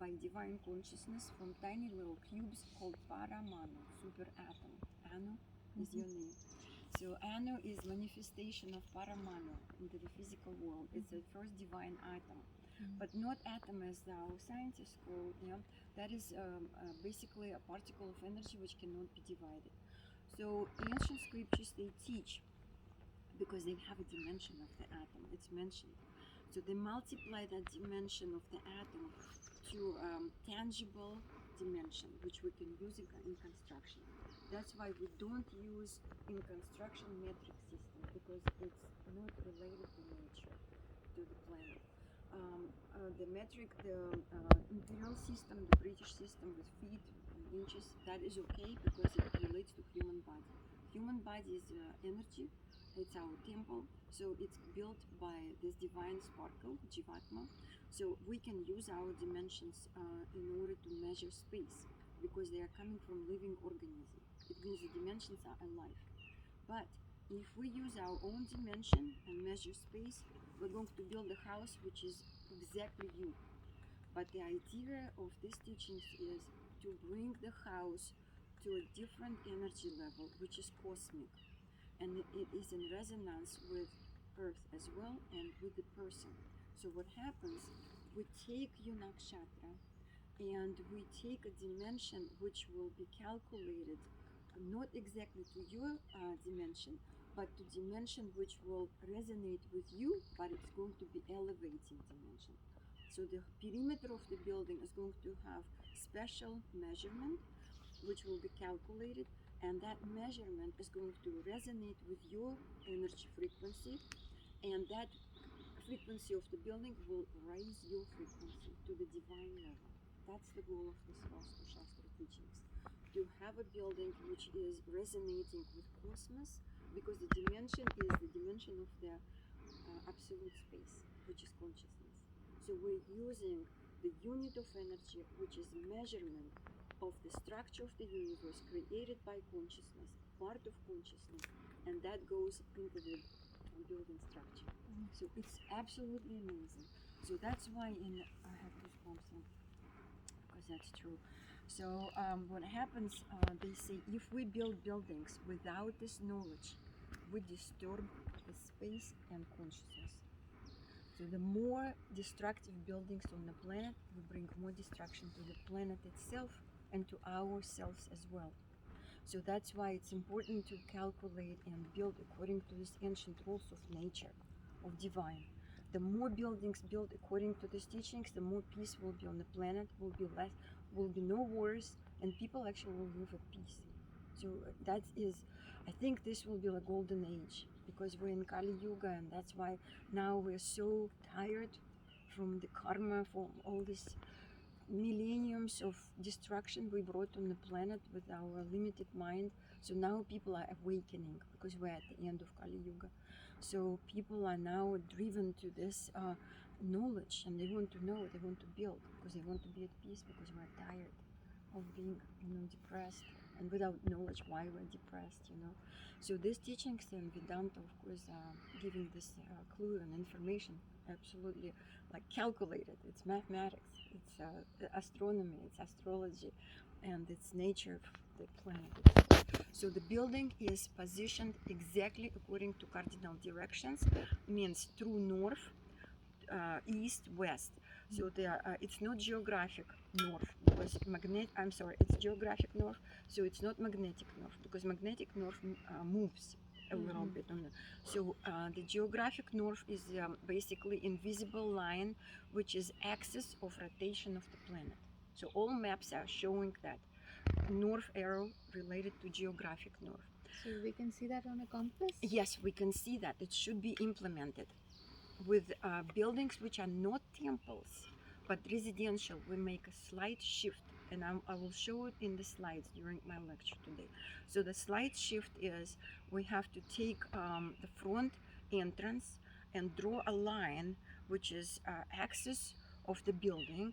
by divine consciousness from tiny little cubes called Paramanu, super atom. Anu is your name. So Anu is manifestation of Paramanu into the physical world. It's the first divine atom. But not atom as our scientists call it. Yeah? That is basically a particle of energy which cannot be divided. So ancient scriptures, they teach, because they have a dimension of the atom, it's mentioned. So they multiply that dimension of the atom to tangible dimension, which we can use in construction. That's why we don't use in construction metric system, because it's not related to nature, to the planet. The metric, the imperial system, the British system with feet and inches, that is okay because it relates to human body. Human body is energy, it's our temple, so it's built by this divine sparkle, Jivatma. So we can use our dimensions in order to measure space, because they are coming from living organism. It means the dimensions are alive. But if we use our own dimension and measure space, we're going to build a house which is exactly you. But the idea of these teachings is to bring the house to a different energy level, which is cosmic. And it is in resonance with Earth as well and with the person. So what happens, we take your nakshatra and we take a dimension which will be calculated not exactly to your dimension, but to dimension which will resonate with you, but it's going to be elevating dimension. So the perimeter of the building is going to have special measurement which will be calculated, and that measurement is going to resonate with your energy frequency, and that frequency of the building will raise your frequency to the divine level. That's the goal of this Vastu Shastra teachings, to have a building which is resonating with cosmos, because the dimension is the dimension of the absolute space, which is consciousness. So we're using the unit of energy, which is measurement of the structure of the universe created by consciousness, part of consciousness, and that goes into the building structure. So it's absolutely amazing. So that's why I have goosebumps because that's true. So what happens, they say, if we build buildings without this knowledge, we disturb the space and consciousness. So the more destructive buildings on the planet, we bring more destruction to the planet itself and to ourselves as well. So that's why it's important to calculate and build according to these ancient rules of nature, of divine. The more buildings built according to these teachings, the more peace will be on the planet, will be no wars, and people actually will live at peace. So that is, I think this will be a golden age, because we're in Kali Yuga, and that's why now we're so tired from the karma, from all this millenniums of destruction we brought on the planet with our limited mind. So now people are awakening, because we're at the end of Kali Yuga. So people are now driven to this knowledge, and they want to know, they want to build, because they want to be at peace, because we're tired of being, depressed, and without knowledge why we're depressed. So these teachings and Vedanta, of course, are giving this clue and information, absolutely like calculated. It's mathematics, it's astronomy, it's astrology, and it's nature of the planet. So the building is positioned exactly according to cardinal directions, means true north, east, west. So it's not geographic north, because it's geographic north, so it's not magnetic north, because magnetic north moves a little bit on so the geographic north is basically invisible line, which is axis of rotation of the planet. So all maps are showing that north arrow related to geographic north. So we can see that on a compass? Yes, we can see that. It should be implemented with buildings which are not temples but residential. We make a slight shift, and I will show it in the slides during my lecture today. So the slight shift is, we have to take the front entrance and draw a line which is axis of the building.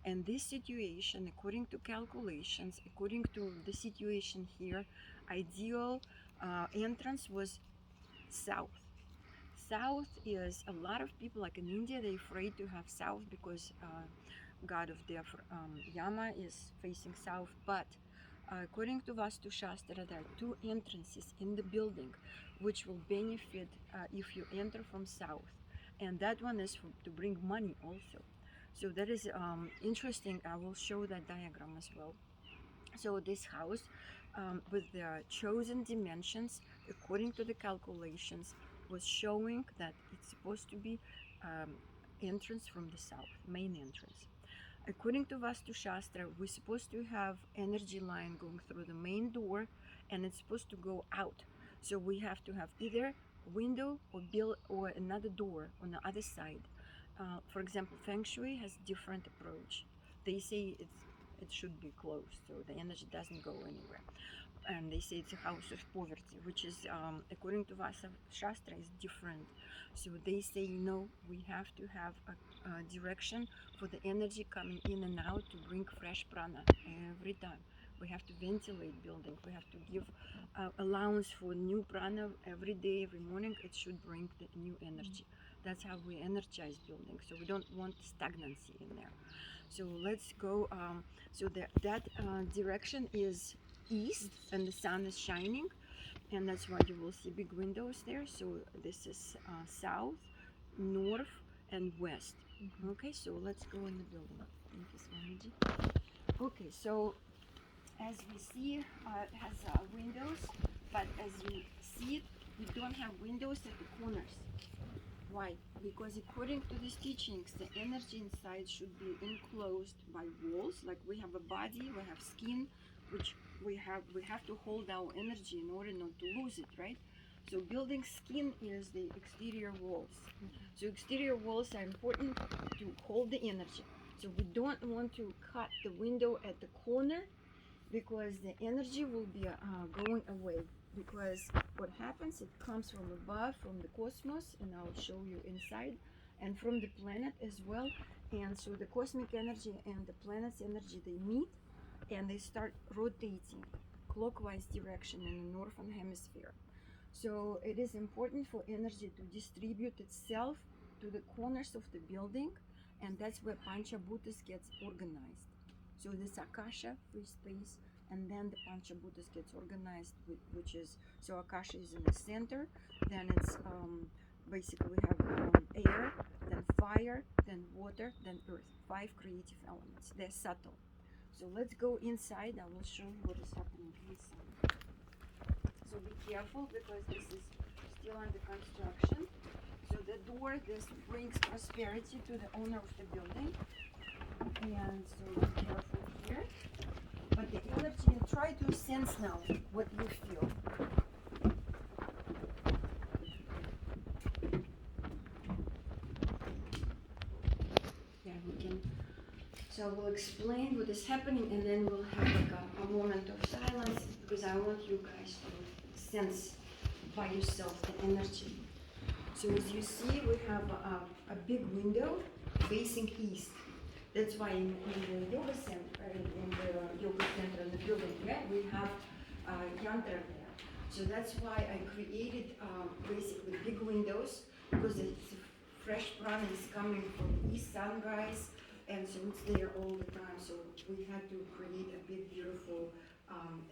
And this situation, according to calculations, according to the situation here, ideal entrance was south. South is, a lot of people, like in India, they're afraid to have south because god of death, Yama, is facing south. But according to Vastu Shastra, there are two entrances in the building which will benefit if you enter from south, and that one is to bring money also. So that is interesting. I will show that diagram as well. So this house, with the chosen dimensions according to the calculations, was showing that it's supposed to be entrance from the south, main entrance. According to Vastu Shastra, we're supposed to have energy line going through the main door, and it's supposed to go out. So we have to have either window or another door on the other side. For example, Feng Shui has different approach. They say it should be closed, so the energy doesn't go anywhere. And they say it's a house of poverty, which is, according to Vastu Shastra, is different. So they say no, we have to have a direction for the energy coming in and out to bring fresh prana every time. We have to ventilate building. We have to give allowance for new prana every day, every morning. It should bring the new energy. That's how we energize building. So we don't want stagnancy in there. So let's go. So that direction is east, and the sun is shining, and that's why you will see big windows there. So this is south, north, and west. Okay, so let's go in the building. Thank you, Swamiji. Okay, so as we see, it has windows, but as you see it, we don't have windows at the corners. Why? Because according to these teachings, the energy inside should be enclosed by walls. Like we have a body, we have skin, which we have to hold our energy in order not to lose it, right? So building skin is the exterior walls. So exterior walls are important to hold the energy. So we don't want to cut the window at the corner, because the energy will be going away. Because what happens, it comes from above, from the cosmos, and I'll show you inside, and from the planet as well. And so the cosmic energy and the planet's energy, they meet and they start rotating clockwise direction in the northern hemisphere. So it is important for energy to distribute itself to the corners of the building, and that's where Panchabhutas gets organized. So this Akasha, free space, and then the Panchabhutas gets organized, which is, so Akasha is in the center, then it's basically we have air, then fire, then water, then earth. 5 creative elements. They're subtle. So let's go inside. I will show you what is happening inside. So be careful, because this is still under construction. So the door, this brings prosperity to the owner of the building. And so be careful here. But the energy, try to sense now what you feel. Yeah, we can. So I will explain what is happening, and then we'll have like a moment of silence, because I want you guys to sense by yourself the energy. So as you see, we have a big window facing east. That's why in the yoga center, in the building, yeah, we have yantra there. So that's why I created basically big windows, because it's fresh prana is coming from the east sunrise, and so it's there all the time. So we had to create a big, beautiful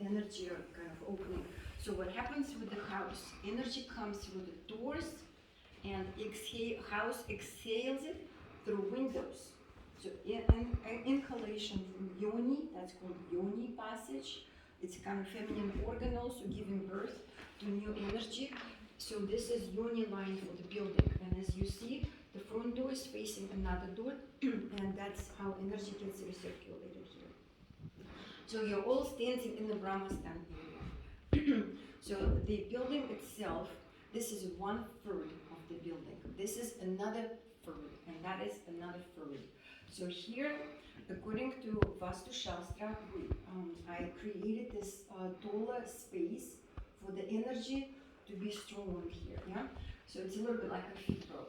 energy kind of opening. So what happens with the house? Energy comes through the doors, and house exhales it through windows. So inhalation from yoni, that's called yoni passage. It's a kind of feminine organ also, giving birth to new energy. So this is yoni line for the building. And as you see, the front door is facing another door, and that's how energy gets recirculated here. So you're all standing in the Brahmastan area. So the building itself, this is 1/3 of the building. This is another third, and that is another third. So here, according to Vastu Shastra, I created this taller space for the energy to be strong here, yeah? So it's a little bit like a fibro.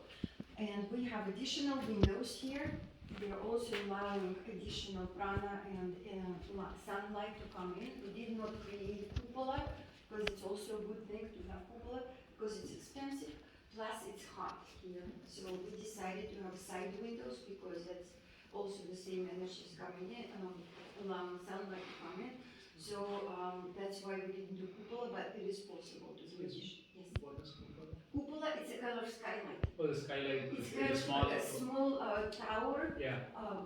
And we have additional windows here. We are also allowing additional prana and sunlight to come in. We did not create cupola, because it's also a good thing to have cupola, because it's expensive, plus it's hot here. So we decided to have side windows, because also the same energy is coming in, allowing sunlight to come in. So that's why we didn't do cupola, but it is possible to do addition. Yes. What is cupola? Cupola, it's a kind of skylight. Oh, the skylight. It's It's kind a of small. like a small tower, Yeah.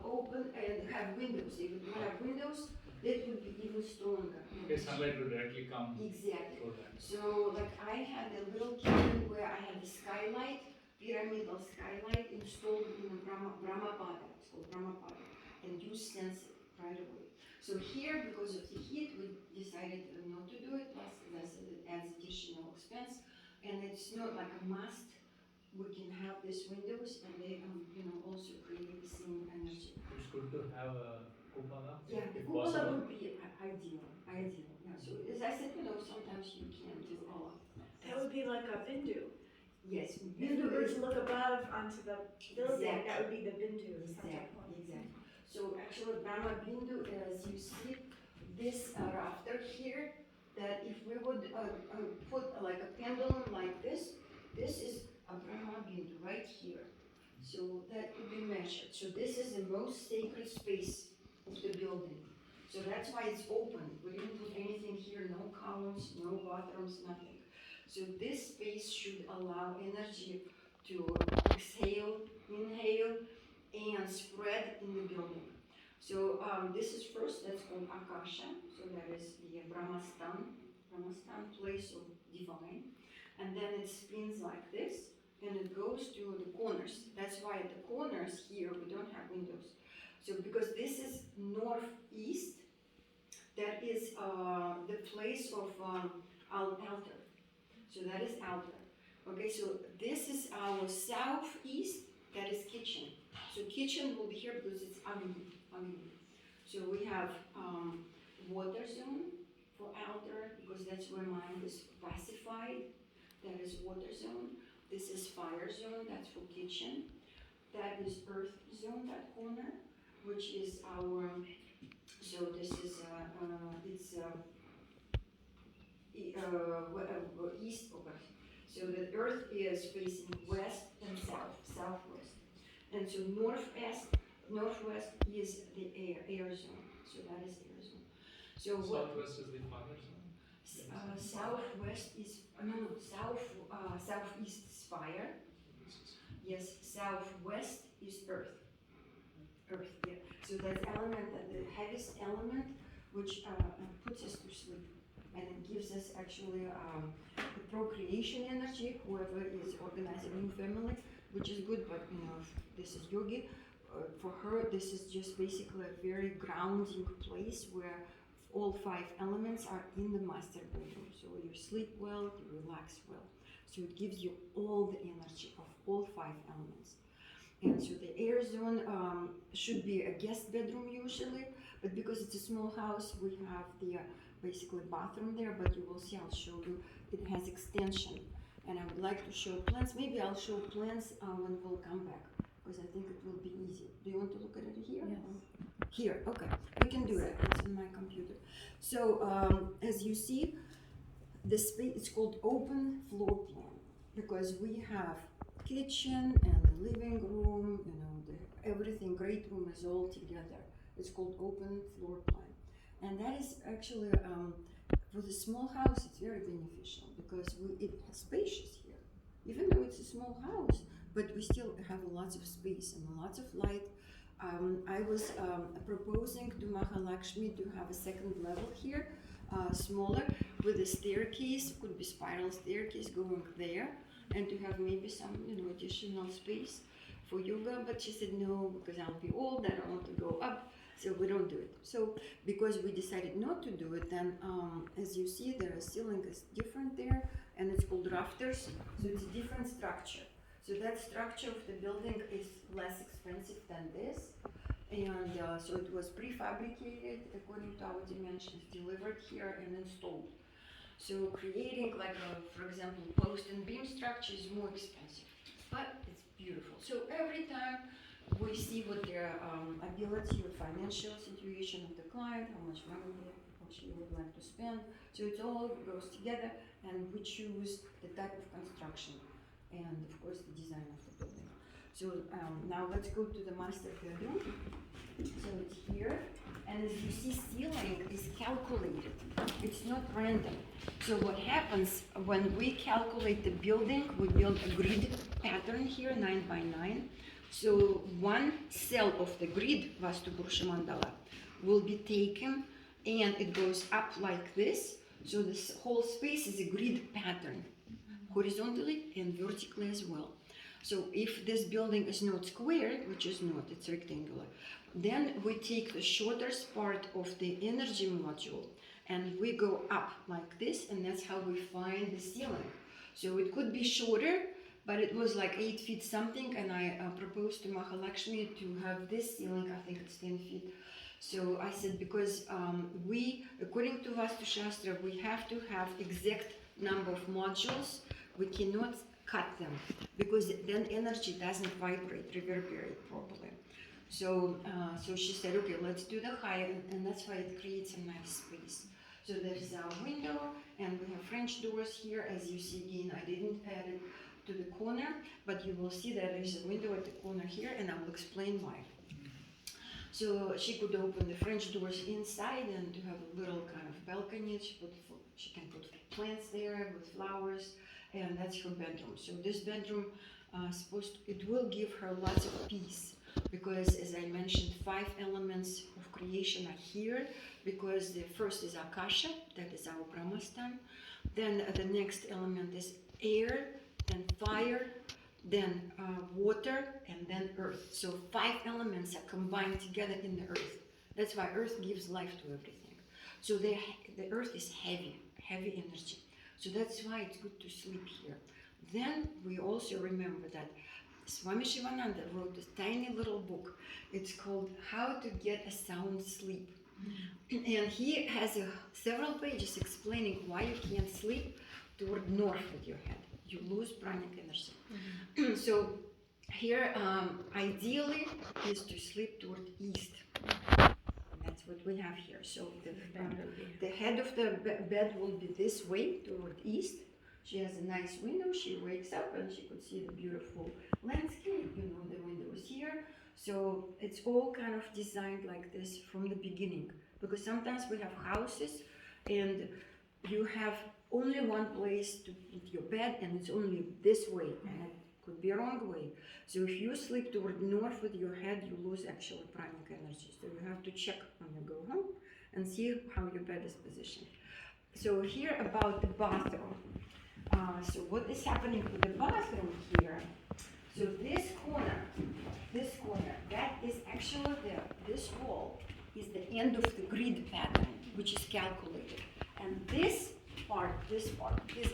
open and have windows. If you have windows, that would be even stronger. Okay, sunlight will directly come Exactly. through that. So, like, I had a little cabin where I had a skylight, pyramidal skylight installed in a Brahmapada. It's called Brahmapada, and you sense it right away. So here, because of the heat, we decided not to do it. Plus, it adds additional expense, and it's not like a must. We can have these windows, and they, also create the same energy. It's good to have a cupola. Yeah, if cupola possible. would be ideal. Yeah. So as I said, sometimes you can't do all. That would be like a bindu. Yes, If you were to look above onto the building, that would be the bindu. Exactly. So actually, Brahma Bindu, as you see, this rafter here, that if we would put like a pendulum like this is a Brahma Bindu right here. So that could be measured. So this is the most sacred space of the building. So that's why it's open. We didn't put anything here, no columns, no bathrooms, nothing. So this space should allow energy to exhale, inhale, and spread in the building. So this is first, that's called Akasha. So that is the Brahmastan place of divine. And then it spins like this, and it goes to the corners. That's why at the corners here, we don't have windows. So because this is northeast, that is the place of altar. So that is altar. Okay, so this is our southeast, that is kitchen. So kitchen will be here because it's Agni. So we have water zone for altar, because that's where mind is pacified. That is water zone. This is fire zone, that's for kitchen. That is earth zone, that corner, which is our, so this is, it's east of us. So the earth is facing west and southwest. And so northwest is the air zone. So that is air zone. So Southwest is the fire zone. southwest is, southeast is fire. Yes, southwest is earth. Yeah. So that's element, the heaviest element, which puts us to sleep. And it gives us actually the procreation energy, whoever is organizing a new family, which is good, but if this is yogi. For her, this is just basically a very grounding place where all 5 elements are in the master bedroom. So you sleep well, you relax well. So it gives you all the energy of all 5 elements. And so the air zone should be a guest bedroom usually, but because it's a small house, we have the basically bathroom there, but you will see, I'll show you, it has extension. And I would like to show plans. Maybe I'll show plans when we'll come back, because I think it will be easy. Do you want to look at it here? Yes. Here, okay, we can do it. It's on my computer. So as you see, the space, it's called open floor plan, because we have kitchen and the living room, everything, great room is all together. It's called open floor plan. And that is actually, for the small house, it's very beneficial, because it's spacious here. Even though it's a small house, but we still have lots of space and lots of light. I was proposing to Mahalakshmi to have a second level here, smaller, with a staircase, could be spiral staircase going there, and to have maybe some, additional space for yoga. But she said no, because I'll be old, I don't want to go up, so we don't do it. So because we decided not to do it, then as you see, the ceiling is different there, and it's called rafters, so it's a different structure. So that structure of the building is less expensive than this, and so it was prefabricated according to our dimensions, delivered here and installed. So creating for example, post and beam structure is more expensive, but it's beautiful. So every time we see what their ability or financial situation of the client, how much money she would like to spend. So it all goes together, and we choose the type of construction and of course the design of the building. So now let's go to the master bedroom. So it's here, and as you see, ceiling is calculated. It's not random. So what happens when we calculate the building, we build a grid pattern here, 9 by 9. So one cell of the grid, Vastu Purusha Mandala, will be taken, and it goes up like this. So this whole space is a grid pattern, horizontally and vertically as well. So if this building is not square, which is not, it's rectangular, then we take the shortest part of the energy module and we go up like this, and that's how we find the ceiling. So it could be shorter, but it was like 8 feet something, and I proposed to Mahalakshmi to have this ceiling, I think it's 10 feet. So I said, because we, according to Vastu Shastra, we have to have exact number of modules. We cannot cut them, because then energy doesn't vibrate, reverberate properly. So, so she said, okay, let's do the higher, and that's why it creates a nice space. So there's our window, and we have French doors here. As you see, again, I didn't add it to the corner, but you will see that there's a window at the corner here, and I will explain why. So she could open the French doors inside and to have a little kind of balcony. She can put plants there with flowers, and that's her bedroom. So this bedroom, it will give her lots of peace, because as I mentioned, 5 elements of creation are here, because the first is Akasha, that is our Brahmastan. Then the next element is air, then fire, then water, and then earth. So 5 elements are combined together in the earth. That's why earth gives life to everything. So the earth is heavy energy. So that's why it's good to sleep here. Then we also remember that Swami Shivananda wrote this tiny little book. It's called How to Get a Sound Sleep. And he has several pages explaining why you can't sleep toward north with your head. You lose pranic energy. So here, ideally, is to sleep toward east. That's what we have here. So the head of the bed will be this way toward east. She has a nice window. She wakes up and she could see the beautiful landscape. You know, the window is here. So it's all kind of designed like this from the beginning. Because sometimes we have houses and you have only one place to put your bed, and it's only this way, and it could be a wrong way. So if you sleep toward north with your head, you lose actual pranic energy. So you have to check when you go home and see how your bed is positioned. So here about the bathroom. So what is happening to the bathroom here? So this corner, that is actually this wall is the end of the grid pattern, which is calculated. And this part is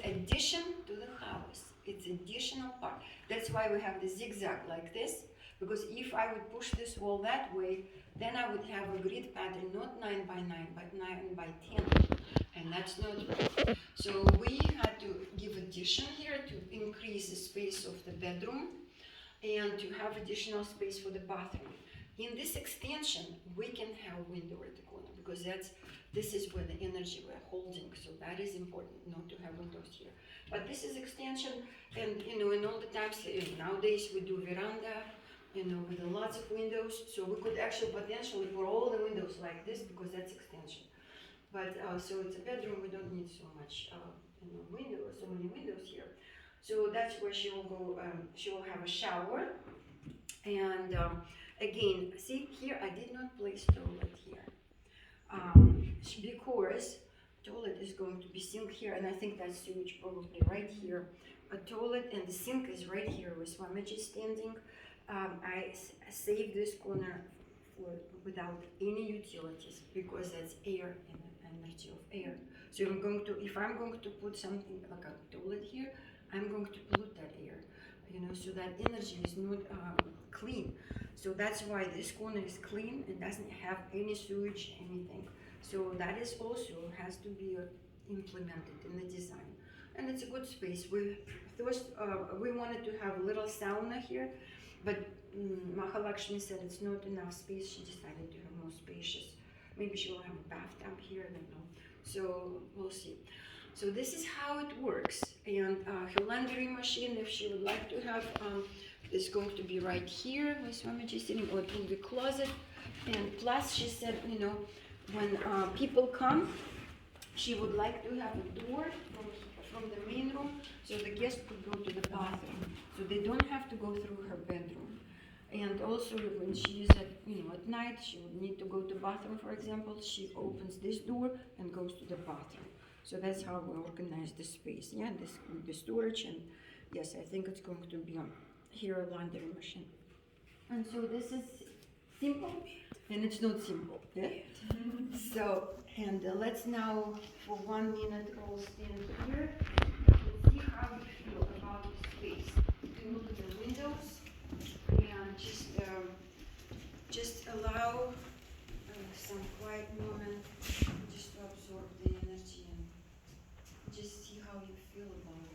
addition to the house. It's additional part. That's why we have the zigzag like this, because if I would push this wall that way, then I would have a grid pattern, not 9 by 9, but 9 by 10. And that's not right. So we had to give addition here to increase the space of the bedroom and to have additional space for the bathroom. In this extension, we can have a window at the corner, because this is where the energy we're holding, so that is important, not to have windows here. But this is extension, and you know, in all the times, nowadays we do veranda, you know, with lots of windows, so we could actually potentially put all the windows like this, because that's extension. But so it's a bedroom, we don't need so much, you know, windows, so many windows here. So that's where she will go, she will have a shower, and again, see here, I did not place toilet here. Because toilet is going to be sink here, and I think that's sewage probably right here. A toilet and the sink is right here with Swamiji standing. I saved this corner without any utilities, because that's air and energy of air. So if I'm going to put something like a toilet here, I'm going to pollute that air, you know, so that energy is not clean. So that's why this corner is clean and doesn't have any sewage, anything. So that is also has to be implemented in the design. And it's a good space. We wanted to have a little sauna here, but Mahalakshmi said it's not enough space. She decided to have more spacious. Maybe she will have a bathtub here, I don't know. So we'll see. So this is how it works. And her laundry machine, if she would like to have is going to be right here where Swamiji is sitting, or it will be closet. And plus, she said, you know, when people come, she would like to have a door from the main room so the guest could go to the bathroom. So they don't have to go through her bedroom. And also when she is at night, she would need to go to bathroom, for example, she opens this door and goes to the bathroom. So that's how we organize the space. Yeah, this will be storage, and yes, I think it's going to be here a laundry machine. And so this is simple, and it's not simple. Yeah. So, and let's now for 1 minute all stand here and see how you feel about the space. You can look at the windows and just allow some quiet moment just to absorb the energy and just see how you feel about it.